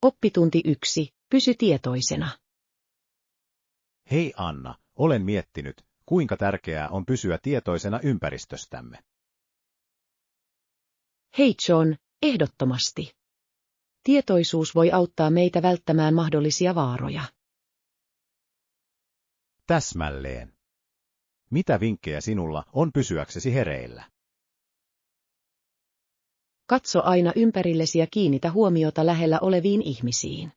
Oppitunti 1. Pysy tietoisena. Hei Anna, olen miettinyt, kuinka tärkeää on pysyä tietoisena ympäristöstämme. Hei John, ehdottomasti. Tietoisuus voi auttaa meitä välttämään mahdollisia vaaroja. Täsmälleen. Mitä vinkkejä sinulla on pysyäksesi hereillä? Katso aina ympärillesi ja kiinnitä huomiota lähellä oleviin ihmisiin.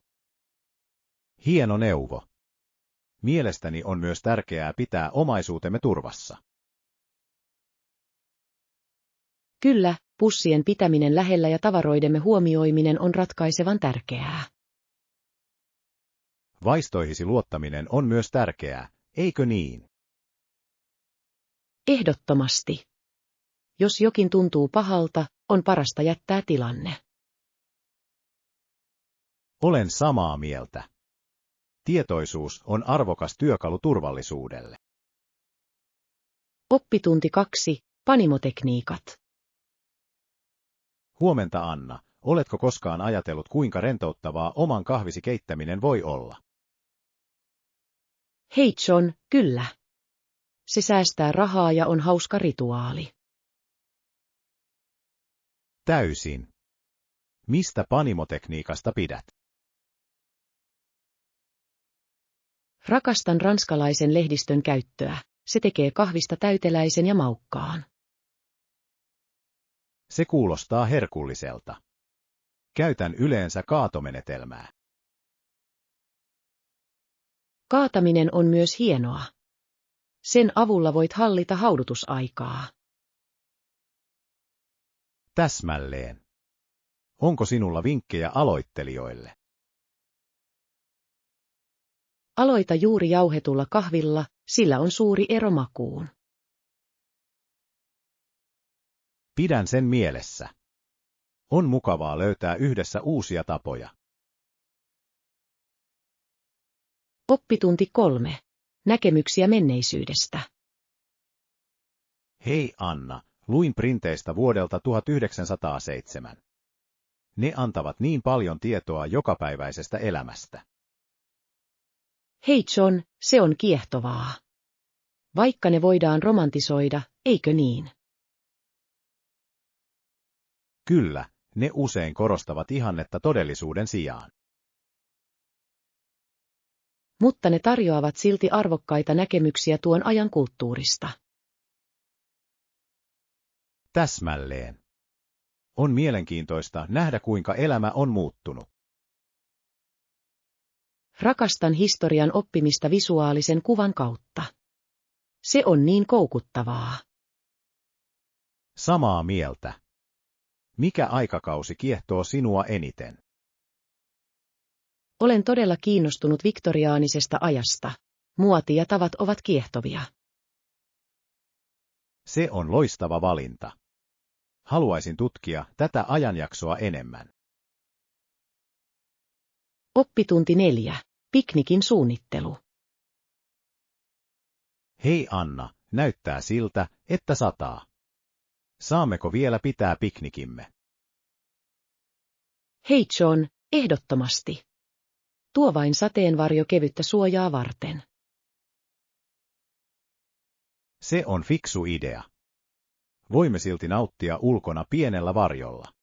Hieno neuvo. Mielestäni on myös tärkeää pitää omaisuutemme turvassa. Kyllä, pussien pitäminen lähellä ja tavaroidemme huomioiminen on ratkaisevan tärkeää. Vaistoihisi luottaminen on myös tärkeää, eikö niin? Ehdottomasti. Jos jokin tuntuu pahalta, on parasta jättää tilanne. Olen samaa mieltä. Tietoisuus on arvokas työkalu turvallisuudelle. Oppitunti 2. Panimotekniikat. Huomenta Anna, oletko koskaan ajatellut kuinka rentouttavaa oman kahvisi keittäminen voi olla? Hei John, kyllä. Se säästää rahaa ja on hauska rituaali. Täysin. Mistä panimotekniikasta pidät? Rakastan ranskalaisen lehdistön käyttöä. Se tekee kahvista täyteläisen ja maukkaan. Se kuulostaa herkulliselta. Käytän yleensä kaatomenetelmää. Kaataminen on myös hienoa. Sen avulla voit hallita haudutusaikaa. Täsmälleen. Onko sinulla vinkkejä aloittelijoille? Aloita juuri jauhetulla kahvilla, sillä on suuri ero makuun. Pidän sen mielessä. On mukavaa löytää yhdessä uusia tapoja. Oppitunti 3. Näkemyksiä menneisyydestä. Hei Anna, luin printeistä vuodelta 1907. Ne antavat niin paljon tietoa jokapäiväisestä elämästä. Hei John, se on kiehtovaa. Vaikka ne voidaan romantisoida, eikö niin? Kyllä, ne usein korostavat ihannetta todellisuuden sijaan. Mutta ne tarjoavat silti arvokkaita näkemyksiä tuon ajan kulttuurista. Täsmälleen. On mielenkiintoista nähdä, kuinka elämä on muuttunut. Rakastan historian oppimista visuaalisen kuvan kautta. Se on niin koukuttavaa. Samaa mieltä. Mikä aikakausi kiehtoo sinua eniten? Olen todella kiinnostunut viktoriaanisesta ajasta. Muoti ja tavat ovat kiehtovia. Se on loistava valinta. Haluaisin tutkia tätä ajanjaksoa enemmän. Oppitunti 4. Piknikin suunnittelu. Hei Anna, näyttää siltä, että sataa. Saammeko vielä pitää piknikimme? Hei John, ehdottomasti. Tuo vain sateenvarjo kevyttä suojaa varten. Se on fiksu idea. Voimme silti nauttia ulkona pienellä varjolla.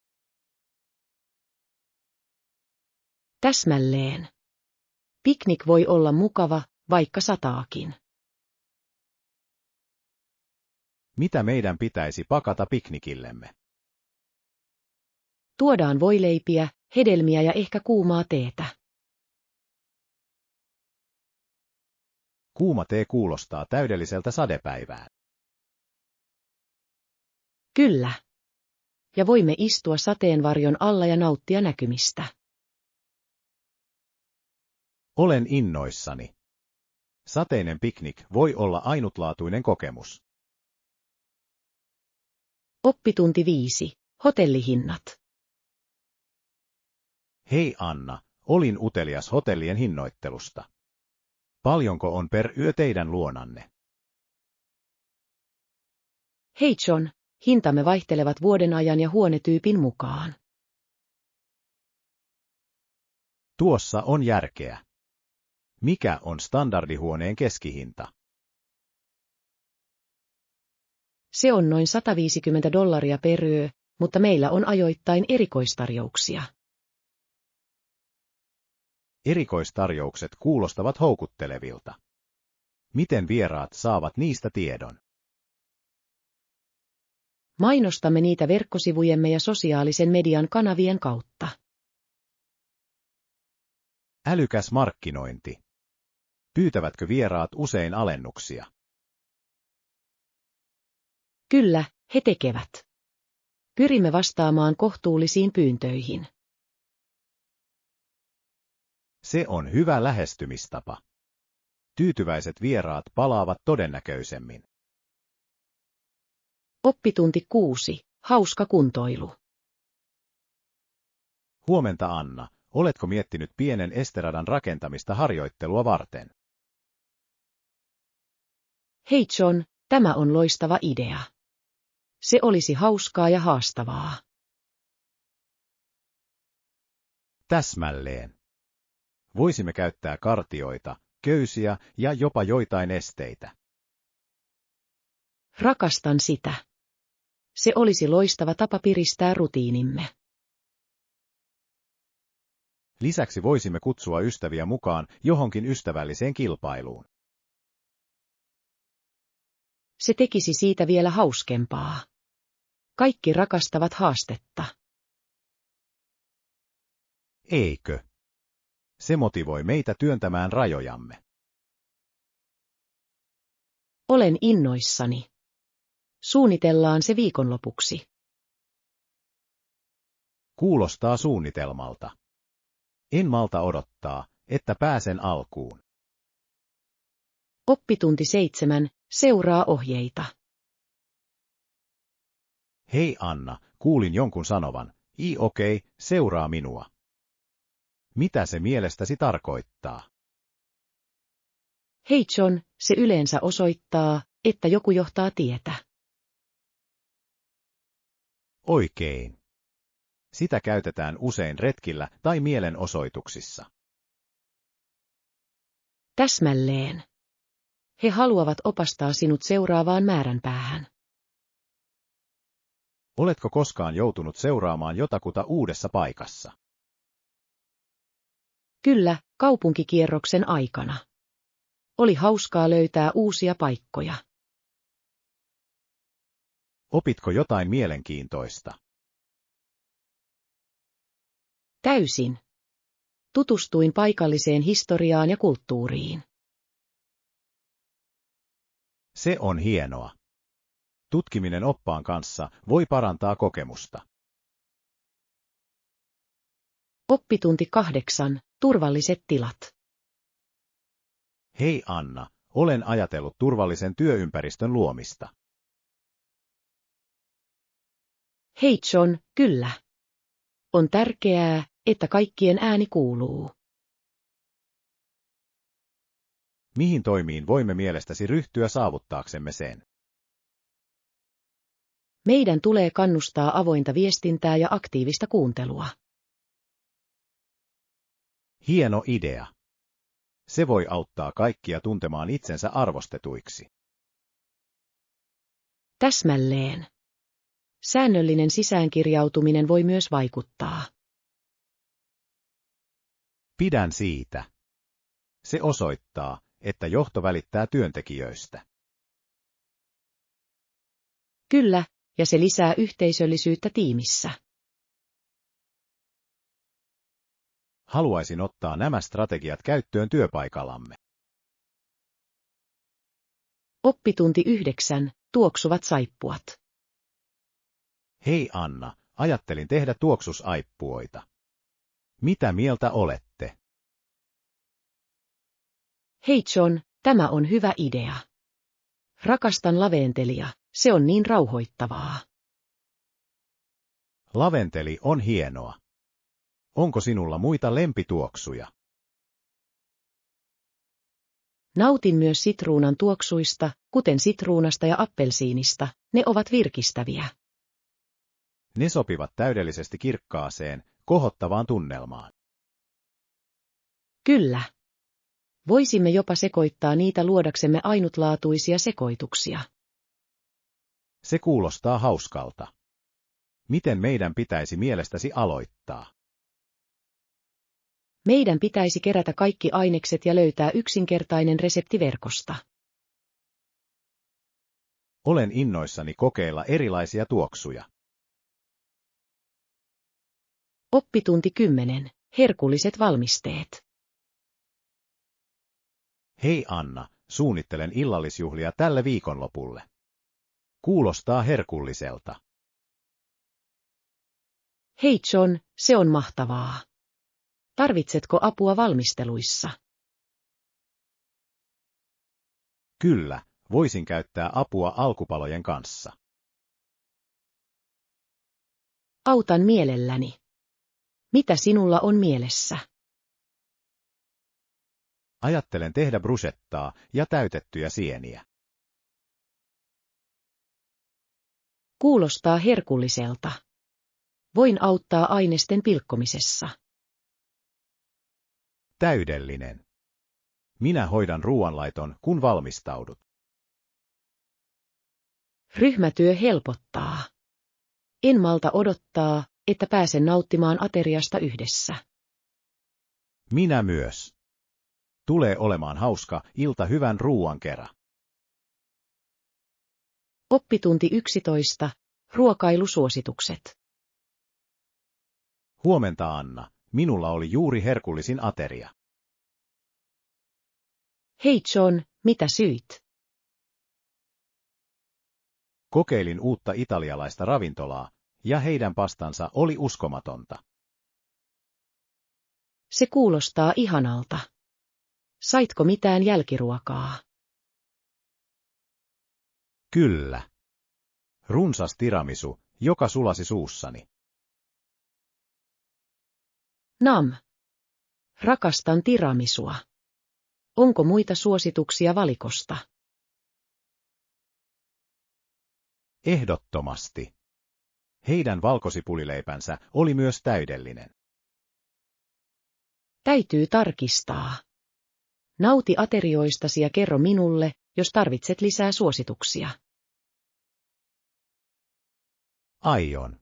Täsmälleen. Piknik voi olla mukava, vaikka sataakin. Mitä meidän pitäisi pakata piknikillemme? Tuodaan voileipiä, hedelmiä ja ehkä kuumaa teetä. Kuuma tee kuulostaa täydelliseltä sadepäivään. Kyllä. Ja voimme istua sateenvarjon alla ja nauttia näkymistä. Olen innoissani. Sateinen piknik voi olla ainutlaatuinen kokemus. Oppitunti 5. Hotellihinnat. Hei Anna, olin utelias hotellien hinnoittelusta. Paljonko on per yö teidän luonanne? Hei John, hintamme vaihtelevat vuodenajan ja huonetyypin mukaan. Tuossa on järkeä. Mikä on standardihuoneen keskihinta? Se on noin $150 per yö, mutta meillä on ajoittain erikoistarjouksia. Erikoistarjoukset kuulostavat houkuttelevilta. Miten vieraat saavat niistä tiedon? Mainostamme niitä verkkosivujemme ja sosiaalisen median kanavien kautta. Älykäs markkinointi. Pyytävätkö vieraat usein alennuksia? Kyllä, he tekevät. Pyrimme vastaamaan kohtuullisiin pyyntöihin. Se on hyvä lähestymistapa. Tyytyväiset vieraat palaavat todennäköisemmin. Oppitunti 6. Hauska kuntoilu. Huomenta Anna, oletko miettinyt pienen esteradan rakentamista harjoittelua varten? Hei John, tämä on loistava idea. Se olisi hauskaa ja haastavaa. Täsmälleen. Voisimme käyttää kartioita, köysiä ja jopa joitain esteitä. Rakastan sitä. Se olisi loistava tapa piristää rutiinimme. Lisäksi voisimme kutsua ystäviä mukaan johonkin ystävälliseen kilpailuun. Se tekisi siitä vielä hauskempaa. Kaikki rakastavat haastetta. Eikö? Se motivoi meitä työntämään rajojamme. Olen innoissani. Suunnitellaan se viikonlopuksi. Kuulostaa suunnitelmalta. En malta odottaa, että pääsen alkuun. Oppitunti 7. Seuraa ohjeita. Hei Anna, kuulin jonkun sanovan, okei, seuraa minua. Mitä se mielestäsi tarkoittaa? Hei John, se yleensä osoittaa, että joku johtaa tietä. Oikein. Sitä käytetään usein retkillä tai mielenosoituksissa. Täsmälleen. He haluavat opastaa sinut seuraavaan määränpäähän. Oletko koskaan joutunut seuraamaan jotakuta uudessa paikassa? Kyllä, kaupunkikierroksen aikana. Oli hauskaa löytää uusia paikkoja. Opitko jotain mielenkiintoista? Täysin. Tutustuin paikalliseen historiaan ja kulttuuriin. Se on hienoa. Tutkiminen oppaan kanssa voi parantaa kokemusta. Oppitunti 8. Turvalliset tilat. Hei Anna, olen ajatellut turvallisen työympäristön luomista. Hei John, kyllä. On tärkeää, että kaikkien ääni kuuluu. Mihin toimiin voimme mielestäsi ryhtyä saavuttaaksemme sen? Meidän tulee kannustaa avointa viestintää ja aktiivista kuuntelua. Hieno idea. Se voi auttaa kaikkia tuntemaan itsensä arvostetuiksi. Täsmälleen. Säännöllinen sisäänkirjautuminen voi myös vaikuttaa. Pidän siitä. Se osoittaa, että johto välittää työntekijöistä. Kyllä, ja se lisää yhteisöllisyyttä tiimissä. Haluaisin ottaa nämä strategiat käyttöön työpaikallamme. Oppitunti 9. Tuoksuvat saippuat. Hei Anna, ajattelin tehdä tuoksusaippuoita. Mitä mieltä olette? Hei John, tämä on hyvä idea. Rakastan laventelia, se on niin rauhoittavaa. Laventeli on hienoa. Onko sinulla muita lempituoksuja? Nautin myös sitruunan tuoksuista, kuten sitruunasta ja appelsiinista, ne ovat virkistäviä. Ne sopivat täydellisesti kirkkaaseen, kohottavaan tunnelmaan. Kyllä. Voisimme jopa sekoittaa niitä luodaksemme ainutlaatuisia sekoituksia. Se kuulostaa hauskalta. Miten meidän pitäisi mielestäsi aloittaa? Meidän pitäisi kerätä kaikki ainekset ja löytää yksinkertainen resepti verkosta. Olen innoissani kokeilla erilaisia tuoksuja. Oppitunti 10. Herkulliset valmisteet. Hei Anna, suunnittelen illallisjuhlia tälle viikonlopulle. Kuulostaa herkulliselta. Hei John, se on mahtavaa. Tarvitsetko apua valmisteluissa? Kyllä, voisin käyttää apua alkupalojen kanssa. Autan mielelläni. Mitä sinulla on mielessä? Ajattelen tehdä bruschettaa ja täytettyjä sieniä. Kuulostaa herkulliselta. Voin auttaa ainesten pilkkomisessa. Täydellinen. Minä hoidan ruoanlaiton, kun valmistaudut. Ryhmätyö helpottaa. En malta odottaa, että pääsen nauttimaan ateriasta yhdessä. Minä myös. Tulee olemaan hauska ilta hyvän ruuan kera. Oppitunti 11. Ruokailusuositukset. Huomenta Anna, minulla oli juuri herkullisin ateria. Hei John, mitä syit? Kokeilin uutta italialaista ravintolaa, ja heidän pastansa oli uskomatonta. Se kuulostaa ihanalta. Saitko mitään jälkiruokaa? Kyllä. Runsas tiramisu, joka sulasi suussani. Nam. Rakastan tiramisua. Onko muita suosituksia valikosta? Ehdottomasti. Heidän valkosipulileipänsä oli myös täydellinen. Täytyy tarkistaa. Nauti aterioistasi ja kerro minulle, jos tarvitset lisää suosituksia. Aion.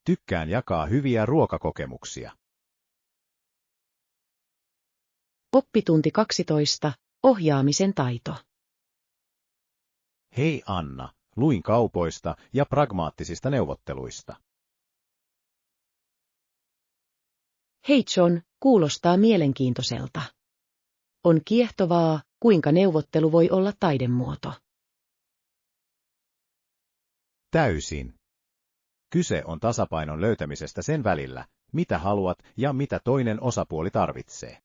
Tykkään jakaa hyviä ruokakokemuksia. Oppitunti 12. Ohjaamisen taito. Hei Anna, luin kaupoista ja pragmaattisista neuvotteluista. Hei John, kuulostaa mielenkiintoiselta. On kiehtovaa, kuinka neuvottelu voi olla taidemuoto. Täysin. Kyse on tasapainon löytämisestä sen välillä, mitä haluat ja mitä toinen osapuoli tarvitsee.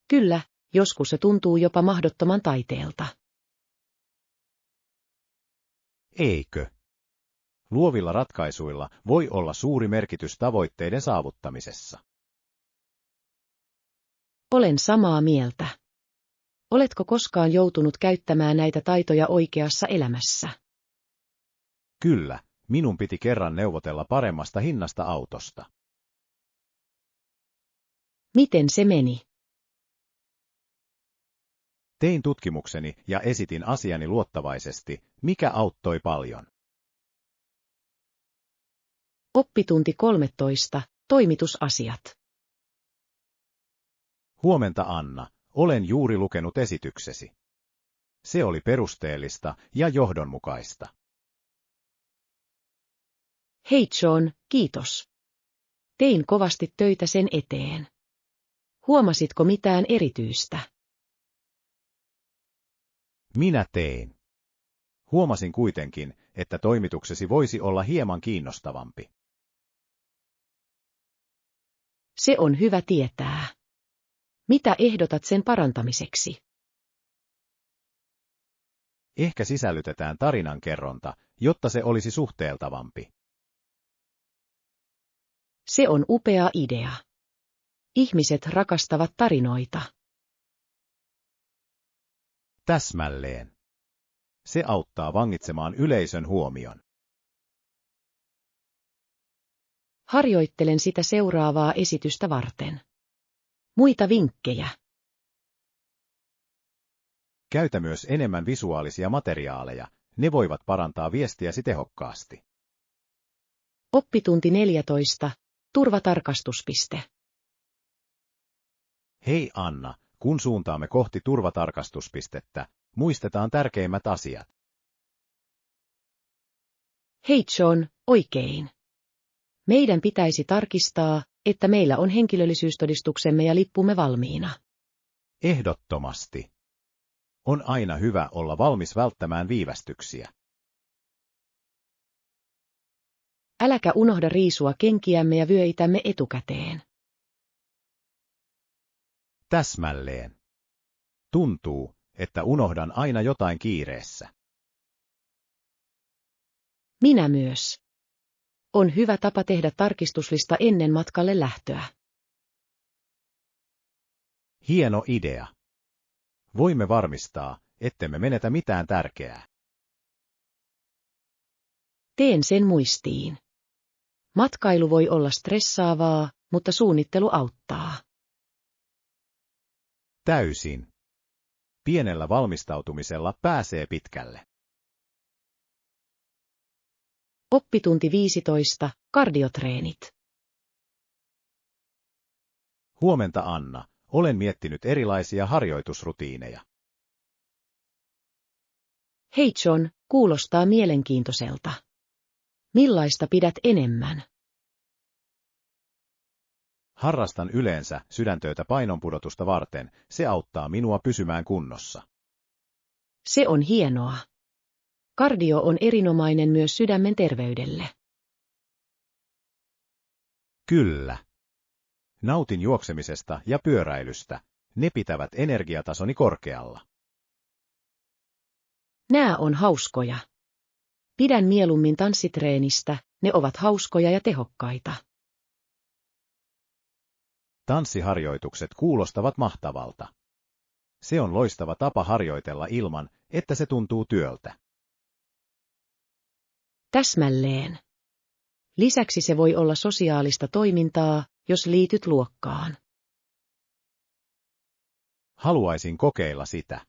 Kyllä, joskus se tuntuu jopa mahdottoman taiteelta. Eikö? Luovilla ratkaisuilla voi olla suuri merkitys tavoitteiden saavuttamisessa. Olen samaa mieltä. Oletko koskaan joutunut käyttämään näitä taitoja oikeassa elämässä? Kyllä, minun piti kerran neuvotella paremmasta hinnasta autosta. Miten se meni? Tein tutkimukseni ja esitin asiani luottavaisesti, mikä auttoi paljon. Oppitunti 13. Toimitusasiat. Huomenta Anna, olen juuri lukenut esityksesi. Se oli perusteellista ja johdonmukaista. Hei John, kiitos. Tein kovasti töitä sen eteen. Huomasitko mitään erityistä? Minä tein. Huomasin kuitenkin, että toimituksesi voisi olla hieman kiinnostavampi. Se on hyvä tietää. Mitä ehdotat sen parantamiseksi? Ehkä sisällytetään tarinankerronta, jotta se olisi suhteeltavampi. Se on upea idea. Ihmiset rakastavat tarinoita. Täsmälleen. Se auttaa vangitsemaan yleisön huomion. Harjoittelen sitä seuraavaa esitystä varten. Muita vinkkejä. Käytä myös enemmän visuaalisia materiaaleja, ne voivat parantaa viestiäsi tehokkaasti. Oppitunti 14. Turvatarkastuspiste. Hei Anna, kun suuntaamme kohti turvatarkastuspistettä, muistetaan tärkeimmät asiat. Hei John, oikein. Meidän pitäisi tarkistaa, että meillä on henkilöllisyystodistuksemme ja lippumme valmiina. Ehdottomasti. On aina hyvä olla valmis välttämään viivästyksiä. Äläkä unohda riisua kenkiämme ja vyöitämme etukäteen. Täsmälleen. Tuntuu, että unohdan aina jotain kiireessä. Minä myös. On hyvä tapa tehdä tarkistuslista ennen matkalle lähtöä. Hieno idea. Voimme varmistaa, ettemme menetä mitään tärkeää. Teen sen muistiin. Matkailu voi olla stressaavaa, mutta suunnittelu auttaa. Täysin. Pienellä valmistautumisella pääsee pitkälle. Oppitunti 15. Kardiotreenit. Huomenta Anna, olen miettinyt erilaisia harjoitusrutiineja. Hei John, kuulostaa mielenkiintoiselta. Millaista pidät enemmän? Harrastan yleensä sydäntöitä painonpudotusta varten, se auttaa minua pysymään kunnossa. Se on hienoa. Kardio on erinomainen myös sydämen terveydelle. Kyllä. Nautin juoksemisesta ja pyöräilystä, ne pitävät energiatasoni korkealla. Nää on hauskoja. Pidän mieluummin tanssitreenistä, ne ovat hauskoja ja tehokkaita. Tanssiharjoitukset kuulostavat mahtavalta. Se on loistava tapa harjoitella ilman, että se tuntuu työltä. Täsmälleen. Lisäksi se voi olla sosiaalista toimintaa, jos liityt luokkaan. Haluaisin kokeilla sitä.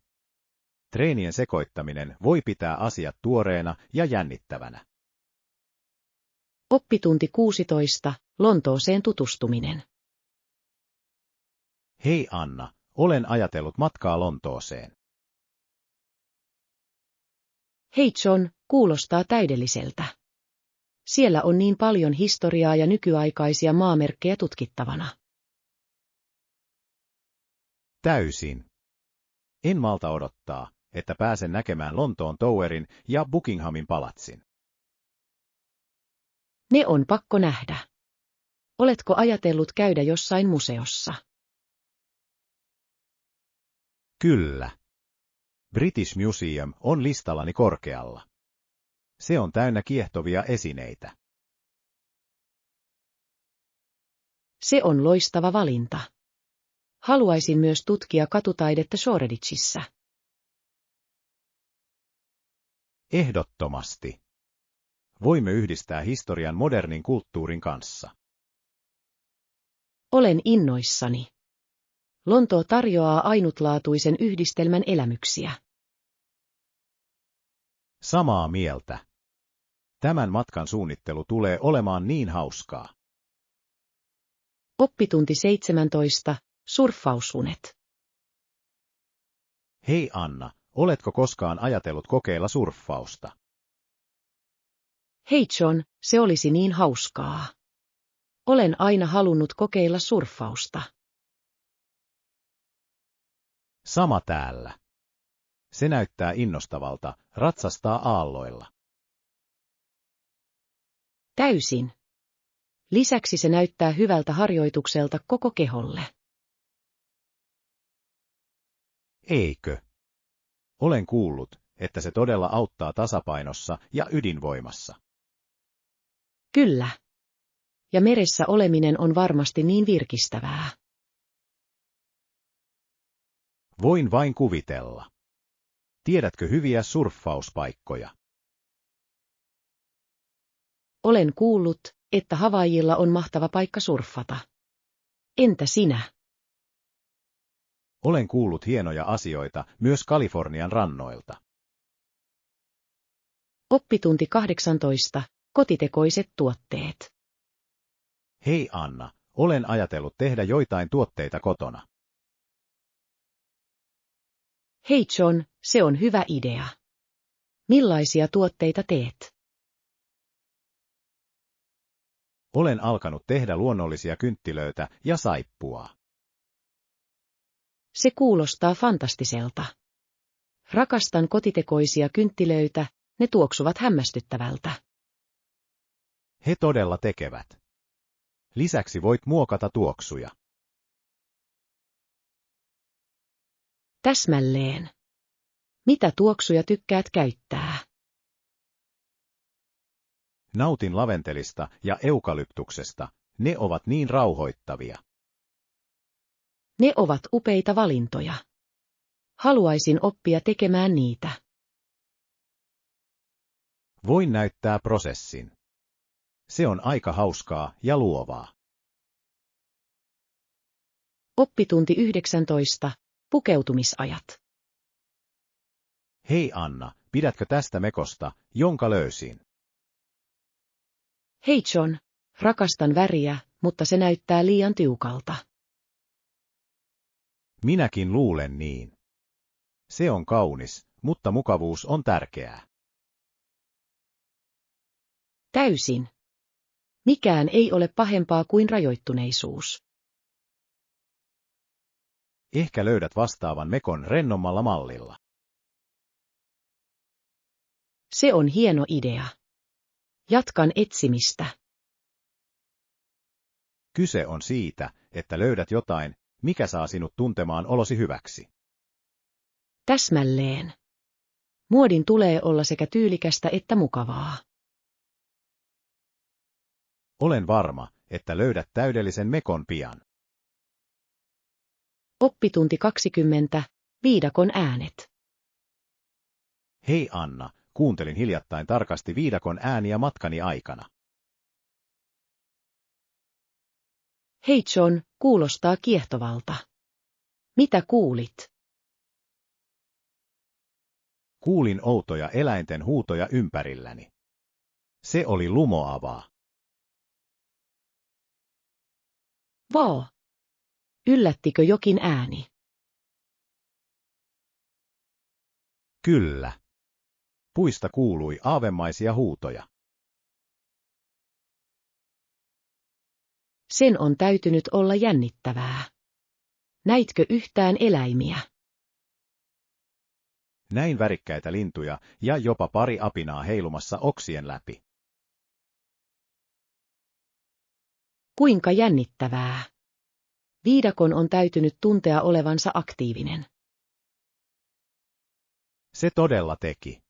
Treenien sekoittaminen voi pitää asiat tuoreena ja jännittävänä. Oppitunti 16. Lontooseen tutustuminen. Hei Anna, olen ajatellut matkaa Lontooseen. Hei John, kuulostaa täydelliseltä. Siellä on niin paljon historiaa ja nykyaikaisia maamerkkejä tutkittavana. Täysin. En malta odottaa, että pääsen näkemään Lontoon Towerin ja Buckinghamin palatsin. Ne on pakko nähdä. Oletko ajatellut käydä jossain museossa? Kyllä. British Museum on listallani korkealla. Se on täynnä kiehtovia esineitä. Se on loistava valinta. Haluaisin myös tutkia katutaidetta Shoreditchissä. Ehdottomasti. Voimme yhdistää historian modernin kulttuurin kanssa. Olen innoissani. Lontoo tarjoaa ainutlaatuisen yhdistelmän elämyksiä. Samaa mieltä. Tämän matkan suunnittelu tulee olemaan niin hauskaa. Oppitunti 17. Surffausunet. Hei Anna, oletko koskaan ajatellut kokeilla surffausta? Hei John, se olisi niin hauskaa. Olen aina halunnut kokeilla surffausta. Sama täällä. Se näyttää innostavalta ratsastaa aalloilla. Täysin. Lisäksi se näyttää hyvältä harjoitukselta koko keholle. Eikö? Olen kuullut, että se todella auttaa tasapainossa ja ydinvoimassa. Kyllä. Ja meressä oleminen on varmasti niin virkistävää. Voin vain kuvitella. Tiedätkö hyviä surffauspaikkoja? Olen kuullut, että Havaijilla on mahtava paikka surffata. Entä sinä? Olen kuullut hienoja asioita myös Kalifornian rannoilta. Oppitunti 18. Kotitekoiset tuotteet. Hei Anna, olen ajatellut tehdä joitain tuotteita kotona. Hei John, se on hyvä idea. Millaisia tuotteita teet? Olen alkanut tehdä luonnollisia kynttilöitä ja saippua. Se kuulostaa fantastiselta. Rakastan kotitekoisia kynttilöitä, ne tuoksuvat hämmästyttävältä. He todella tekevät. Lisäksi voit muokata tuoksuja. Täsmälleen. Mitä tuoksuja tykkäät käyttää? Nautin laventelista ja eukalyptuksesta, ne ovat niin rauhoittavia. Ne ovat upeita valintoja. Haluaisin oppia tekemään niitä. Voin näyttää prosessin. Se on aika hauskaa ja luovaa. Oppitunti 19. Pukeutumisajat. Hei Anna, pidätkö tästä mekosta, jonka löysin? Hei John, rakastan väriä, mutta se näyttää liian tiukalta. Minäkin luulen niin. Se on kaunis, mutta mukavuus on tärkeää. Täysin. Mikään ei ole pahempaa kuin rajoittuneisuus. Ehkä löydät vastaavan mekon rennommalla mallilla. Se on hieno idea. Jatkan etsimistä. Kyse on siitä, että löydät jotain, mikä saa sinut tuntemaan olosi hyväksi. Täsmälleen. Muodin tulee olla sekä tyylikästä että mukavaa. Olen varma, että löydät täydellisen mekon pian. Oppitunti 20. Viidakon äänet. Hei Anna, kuuntelin hiljattain tarkasti viidakon ääniä matkani aikana. Hei John, kuulostaa kiehtovalta. Mitä kuulit? Kuulin outoja eläinten huutoja ympärilläni. Se oli lumoavaa. Vau! Yllättikö jokin ääni? Kyllä. Puista kuului aavemaisia huutoja. Sen on täytynyt olla jännittävää. Näitkö yhtään eläimiä? Näin värikkäitä lintuja ja jopa pari apinaa heilumassa oksien läpi. Kuinka jännittävää. Viidakon on täytynyt tuntea olevansa aktiivinen. Se todella teki.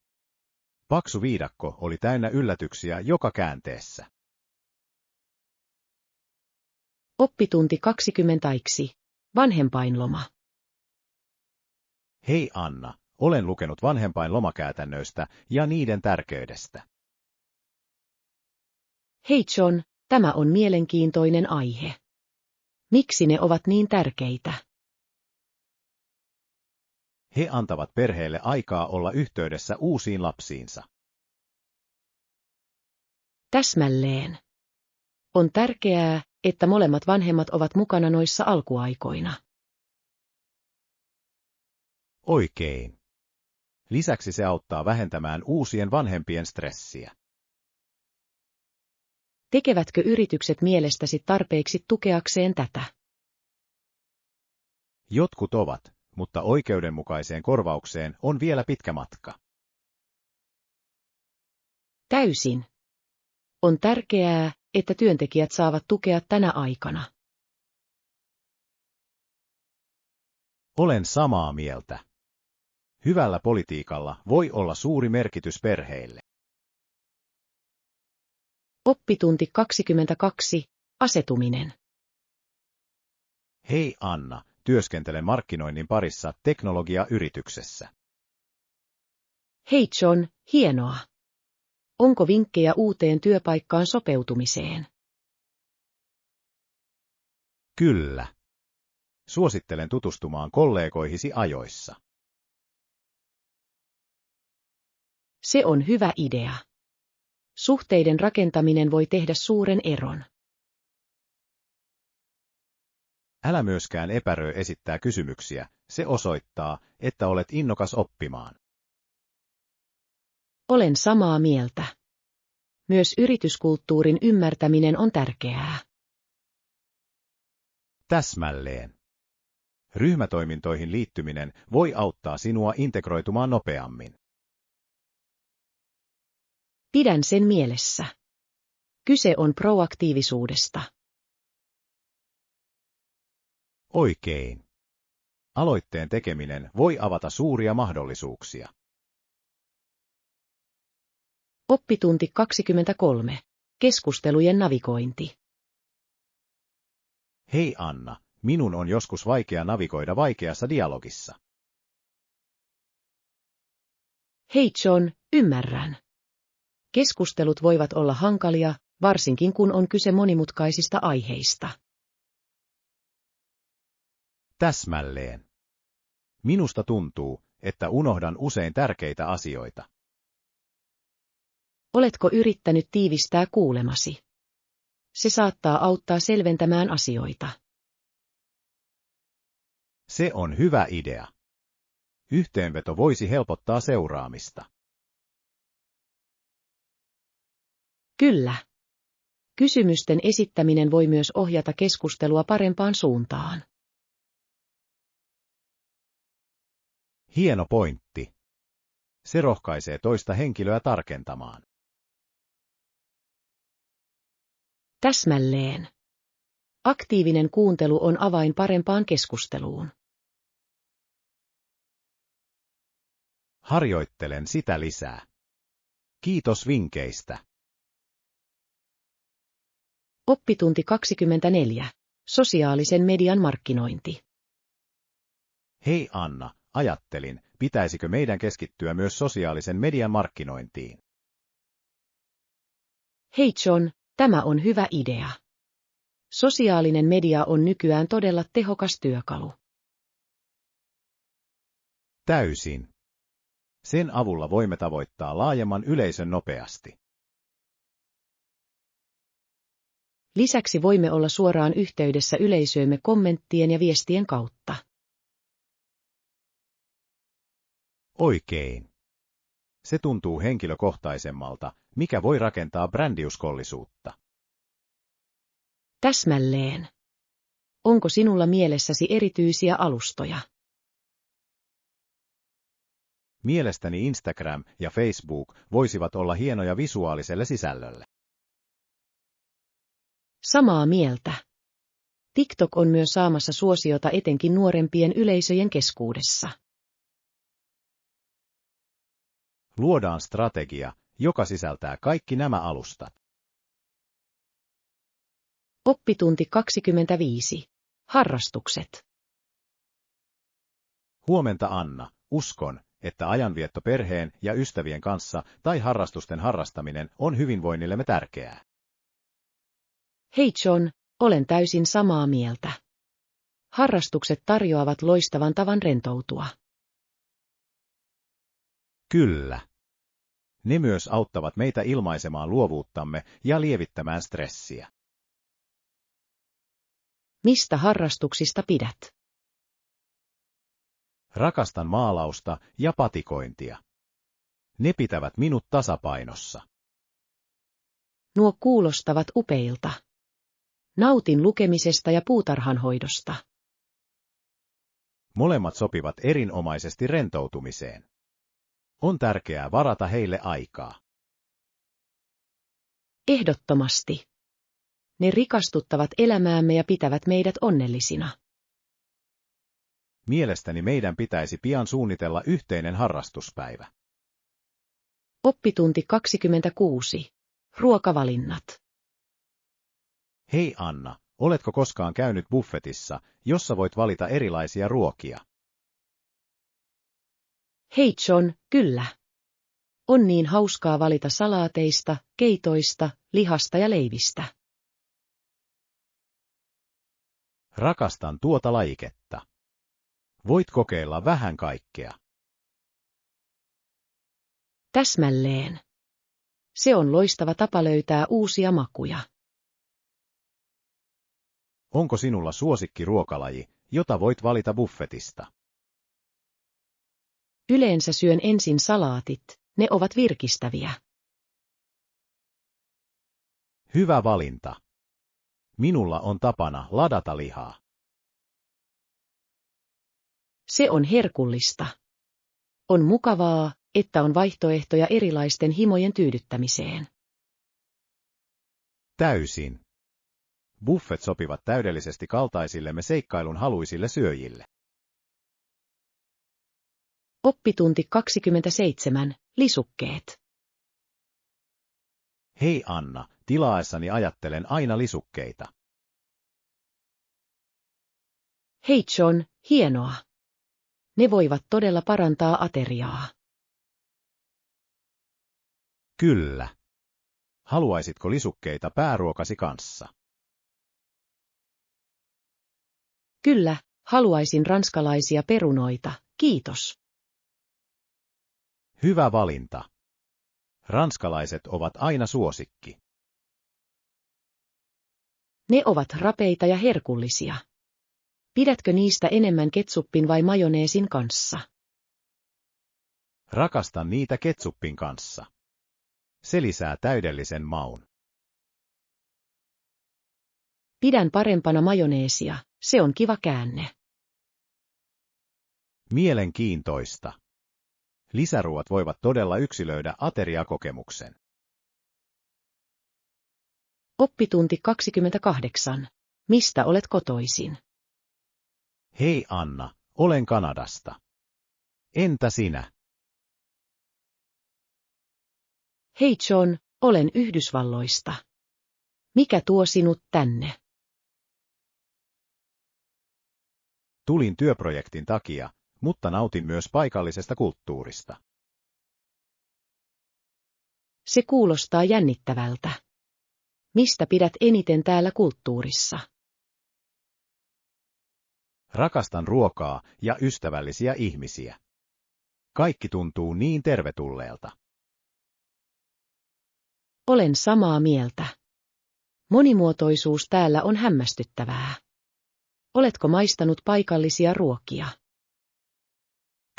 Paksu viidakko oli täynnä yllätyksiä joka käänteessä. Oppitunti 20. Vanhempainloma. Hei Anna, olen lukenut vanhempainlomakäätännöistä ja niiden tärkeydestä. Hei John, tämä on mielenkiintoinen aihe. Miksi ne ovat niin tärkeitä? He antavat perheelle aikaa olla yhteydessä uusiin lapsiinsa. Täsmälleen. On tärkeää, että molemmat vanhemmat ovat mukana noissa alkuaikoina. Oikein. Lisäksi se auttaa vähentämään uusien vanhempien stressiä. Tekevätkö yritykset mielestäsi tarpeeksi tukeakseen tätä? Jotkut ovat, mutta oikeudenmukaiseen korvaukseen on vielä pitkä matka. Täysin. On tärkeää, että työntekijät saavat tukea tänä aikana. Olen samaa mieltä. Hyvällä politiikalla voi olla suuri merkitys perheille. Oppitunti 22. Asetuminen. Hei Anna, työskentelen markkinoinnin parissa teknologiayrityksessä. Hei John, hienoa. Onko vinkkejä uuteen työpaikkaan sopeutumiseen? Kyllä. Suosittelen tutustumaan kollegoihisi ajoissa. Se on hyvä idea. Suhteiden rakentaminen voi tehdä suuren eron. Älä myöskään epäröi esittää kysymyksiä, se osoittaa, että olet innokas oppimaan. Olen samaa mieltä. Myös yrityskulttuurin ymmärtäminen on tärkeää. Täsmälleen. Ryhmätoimintoihin liittyminen voi auttaa sinua integroitumaan nopeammin. Pidän sen mielessä. Kyse on proaktiivisuudesta. Oikein. Aloitteen tekeminen voi avata suuria mahdollisuuksia. Oppitunti 23. Keskustelujen navigointi. Hei Anna, minun on joskus vaikea navigoida vaikeassa dialogissa. Hei John, ymmärrän. Keskustelut voivat olla hankalia, varsinkin kun on kyse monimutkaisista aiheista. Täsmälleen. Minusta tuntuu, että unohdan usein tärkeitä asioita. Oletko yrittänyt tiivistää kuulemasi? Se saattaa auttaa selventämään asioita. Se on hyvä idea. Yhteenveto voisi helpottaa seuraamista. Kyllä. Kysymysten esittäminen voi myös ohjata keskustelua parempaan suuntaan. Hieno pointti. Se rohkaisee toista henkilöä tarkentamaan. Täsmälleen. Aktiivinen kuuntelu on avain parempaan keskusteluun. Harjoittelen sitä lisää. Kiitos vinkkeistä. Oppitunti 24. Sosiaalisen median markkinointi. Hei Anna, ajattelin, pitäisikö meidän keskittyä myös sosiaalisen median markkinointiin. Hei John, tämä on hyvä idea. Sosiaalinen media on nykyään todella tehokas työkalu. Täysin. Sen avulla voimme tavoittaa laajemman yleisön nopeasti. Lisäksi voimme olla suoraan yhteydessä yleisöömme kommenttien ja viestien kautta. Oikein. Se tuntuu henkilökohtaisemmalta, mikä voi rakentaa brändiuskollisuutta. Täsmälleen. Onko sinulla mielessäsi erityisiä alustoja? Mielestäni Instagram ja Facebook voisivat olla hienoja visuaaliselle sisällölle. Samaa mieltä. TikTok on myös saamassa suosiota etenkin nuorempien yleisöjen keskuudessa. Luodaan strategia, joka sisältää kaikki nämä alustat. Oppitunti 25. Harrastukset. Huomenta Anna, uskon, että ajanvietto perheen ja ystävien kanssa tai harrastusten harrastaminen on hyvinvoinnillemme tärkeää. Hei John, olen täysin samaa mieltä. Harrastukset tarjoavat loistavan tavan rentoutua. Kyllä. Ne myös auttavat meitä ilmaisemaan luovuuttamme ja lievittämään stressiä. Mistä harrastuksista pidät? Rakastan maalausta ja patikointia. Ne pitävät minut tasapainossa. Nuo kuulostavat upeilta. Nautin lukemisesta ja puutarhanhoidosta. Molemmat sopivat erinomaisesti rentoutumiseen. On tärkeää varata heille aikaa. Ehdottomasti. Ne rikastuttavat elämäämme ja pitävät meidät onnellisina. Mielestäni meidän pitäisi pian suunnitella yhteinen harrastuspäivä. Oppitunti 26. Ruokavalinnat. Hei Anna, oletko koskaan käynyt buffetissa, jossa voit valita erilaisia ruokia? Hei John, kyllä. On niin hauskaa valita salaateista, keitoista, lihasta ja leivistä. Rakastan tuota lajiketta. Voit kokeilla vähän kaikkea. Täsmälleen. Se on loistava tapa löytää uusia makuja. Onko sinulla suosikkiruokalaji, jota voit valita buffetista? Yleensä syön ensin salaatit, ne ovat virkistäviä. Hyvä valinta. Minulla on tapana ladata lihaa. Se on herkullista. On mukavaa, että on vaihtoehtoja erilaisten himojen tyydyttämiseen. Täysin. Buffet sopivat täydellisesti kaltaisillemme seikkailun haluisille syöjille. Oppitunti 27. Lisukkeet. Hei Anna, tilaessani ajattelen aina lisukkeita. Hei John, hienoa. Ne voivat todella parantaa ateriaa. Kyllä. Haluaisitko lisukkeita pääruokasi kanssa? Kyllä, haluaisin ranskalaisia perunoita, kiitos. Hyvä valinta. Ranskalaiset ovat aina suosikki. Ne ovat rapeita ja herkullisia. Pidätkö niistä enemmän ketsuppin vai majoneesin kanssa? Rakastan niitä ketsuppin kanssa. Se lisää täydellisen maun. Pidän parempana majoneesia, se on kiva käänne. Mielenkiintoista. Lisäruot voivat todella yksilöidä ateriakokemuksen. Oppitunti 28. Mistä olet kotoisin? Hei Anna, olen Kanadasta. Entä sinä? Hei John, olen Yhdysvalloista. Mikä tuo sinut tänne? Tulin työprojektin takia, mutta nautin myös paikallisesta kulttuurista. Se kuulostaa jännittävältä. Mistä pidät eniten täällä kulttuurissa? Rakastan ruokaa ja ystävällisiä ihmisiä. Kaikki tuntuu niin tervetulleelta. Olen samaa mieltä. Monimuotoisuus täällä on hämmästyttävää. Oletko maistanut paikallisia ruokia?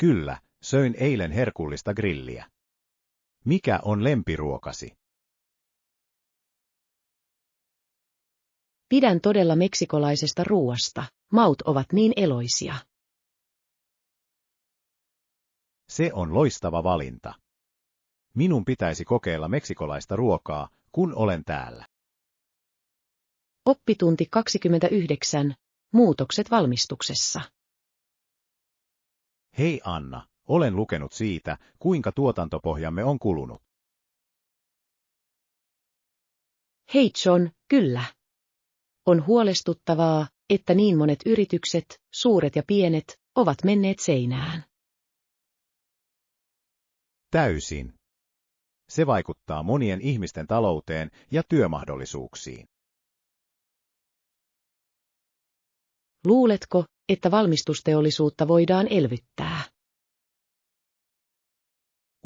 Kyllä, söin eilen herkullista grilliä. Mikä on lempiruokasi? Pidän todella meksikolaisesta ruuasta, maut ovat niin eloisia. Se on loistava valinta. Minun pitäisi kokeilla meksikolaista ruokaa, kun olen täällä. Oppitunti 29. Muutokset valmistuksessa. Hei Anna, olen lukenut siitä, kuinka tuotantopohjamme on kulunut. Hei John, kyllä. On huolestuttavaa, että niin monet yritykset, suuret ja pienet, ovat menneet seinään. Täysin. Se vaikuttaa monien ihmisten talouteen ja työmahdollisuuksiin. Luuletko, että valmistusteollisuutta voidaan elvyttää?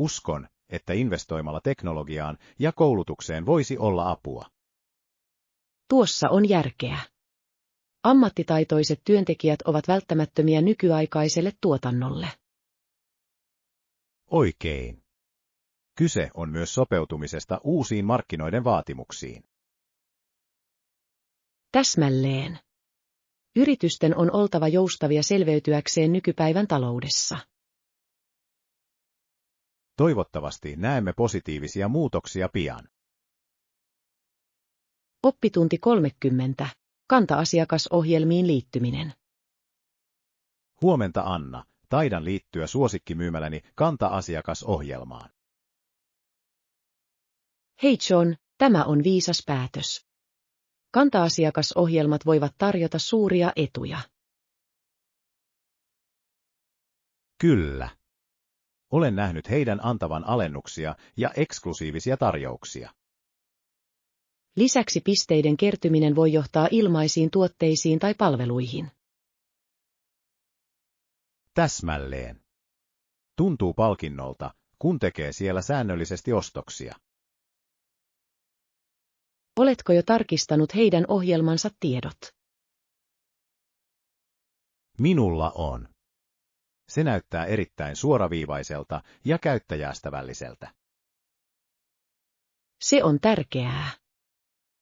Uskon, että investoimalla teknologiaan ja koulutukseen voisi olla apua. Tuossa on järkeä. Ammattitaitoiset työntekijät ovat välttämättömiä nykyaikaiselle tuotannolle. Oikein. Kyse on myös sopeutumisesta uusiin markkinoiden vaatimuksiin. Täsmälleen. Yritysten on oltava joustavia selviytyäkseen nykypäivän taloudessa. Toivottavasti näemme positiivisia muutoksia pian. Oppitunti 30. Kanta-asiakasohjelmiin liittyminen. Huomenta Anna, taidan liittyä suosikkimyymäläni Kanta-asiakasohjelmaan. Hei John, tämä on viisas päätös. Kanta-asiakasohjelmat voivat tarjota suuria etuja. Kyllä. Olen nähnyt heidän antavan alennuksia ja eksklusiivisia tarjouksia. Lisäksi pisteiden kertyminen voi johtaa ilmaisiin tuotteisiin tai palveluihin. Täsmälleen. Tuntuu palkinnolta, kun tekee siellä säännöllisesti ostoksia. Oletko jo tarkistanut heidän ohjelmansa tiedot? Minulla on. Se näyttää erittäin suoraviivaiselta ja käyttäjäystävälliseltä. Se on tärkeää.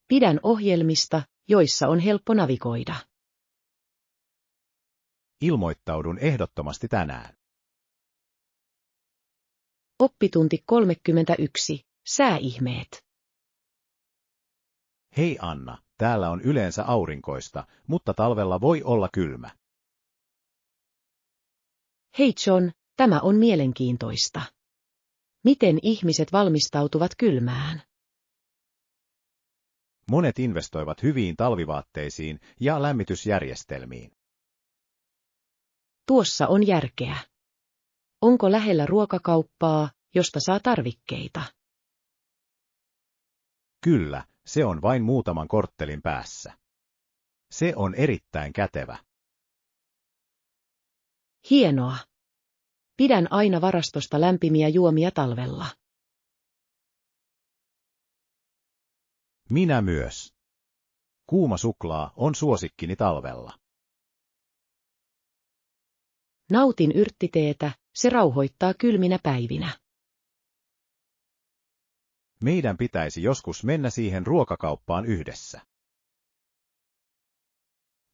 Pidän ohjelmista, joissa on helppo navigoida. Ilmoittaudun ehdottomasti tänään. Oppitunti 31. Sääihmeet. Hei Anna, täällä on yleensä aurinkoista, mutta talvella voi olla kylmä. Hei John, tämä on mielenkiintoista. Miten ihmiset valmistautuvat kylmään? Monet investoivat hyviin talvivaatteisiin ja lämmitysjärjestelmiin. Tuossa on järkeä. Onko lähellä ruokakauppaa, josta saa tarvikkeita? Kyllä, se on vain muutaman korttelin päässä. Se on erittäin kätevä. Hienoa. Pidän aina varastosta lämpimiä juomia talvella. Minä myös. Kuuma suklaa on suosikkini talvella. Nautin yrttiteetä, se rauhoittaa kylminä päivinä. Meidän pitäisi joskus mennä siihen ruokakauppaan yhdessä.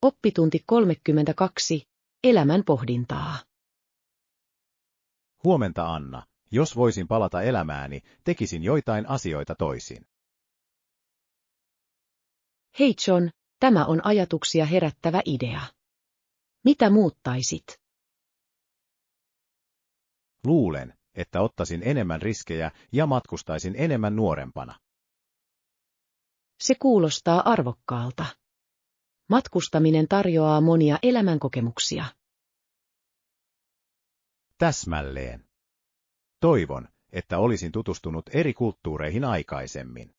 Oppitunti 32. Elämän pohdintaa. Huomenta Anna, jos voisin palata elämääni, tekisin joitain asioita toisin. Hei John, tämä on ajatuksia herättävä idea. Mitä muuttaisit? Luulen, että ottaisin enemmän riskejä ja matkustaisin enemmän nuorempana. Se kuulostaa arvokkaalta. Matkustaminen tarjoaa monia elämänkokemuksia. Täsmälleen. Toivon, että olisin tutustunut eri kulttuureihin aikaisemmin.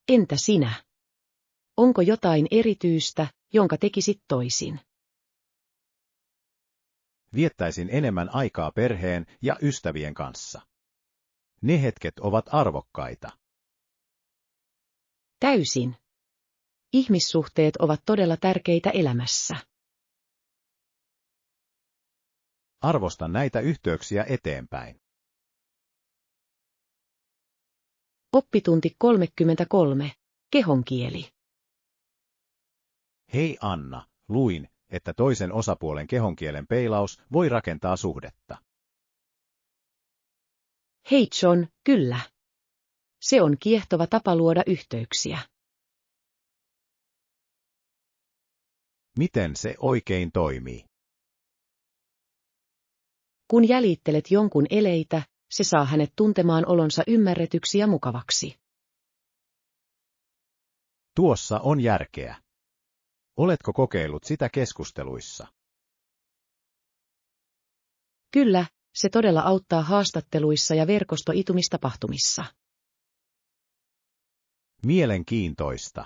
Entä sinä? Onko jotain erityistä, jonka tekisit toisin? Viettäisin enemmän aikaa perheen ja ystävien kanssa. Ne hetket ovat arvokkaita. Täysin. Ihmissuhteet ovat todella tärkeitä elämässä. Arvostan näitä yhteyksiä eteenpäin. Oppitunti 33. Kehonkieli. Hei Anna, luin, että toisen osapuolen kehonkielen peilaus voi rakentaa suhdetta. Hei John, kyllä. Se on kiehtova tapa luoda yhteyksiä. Miten se oikein toimii? Kun jäljittelet jonkun eleitä, se saa hänet tuntemaan olonsa ymmärretyksi ja mukavaksi. Tuossa on järkeä. Oletko kokeillut sitä keskusteluissa? Kyllä, se todella auttaa haastatteluissa ja verkostoitumistapahtumissa. Mielenkiintoista.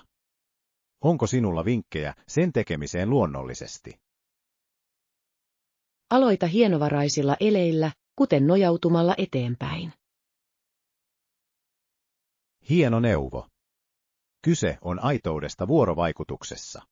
Onko sinulla vinkkejä sen tekemiseen luonnollisesti? Aloita hienovaraisilla eleillä, kuten nojautumalla eteenpäin. Hieno neuvo. Kyse on aitoudesta vuorovaikutuksessa.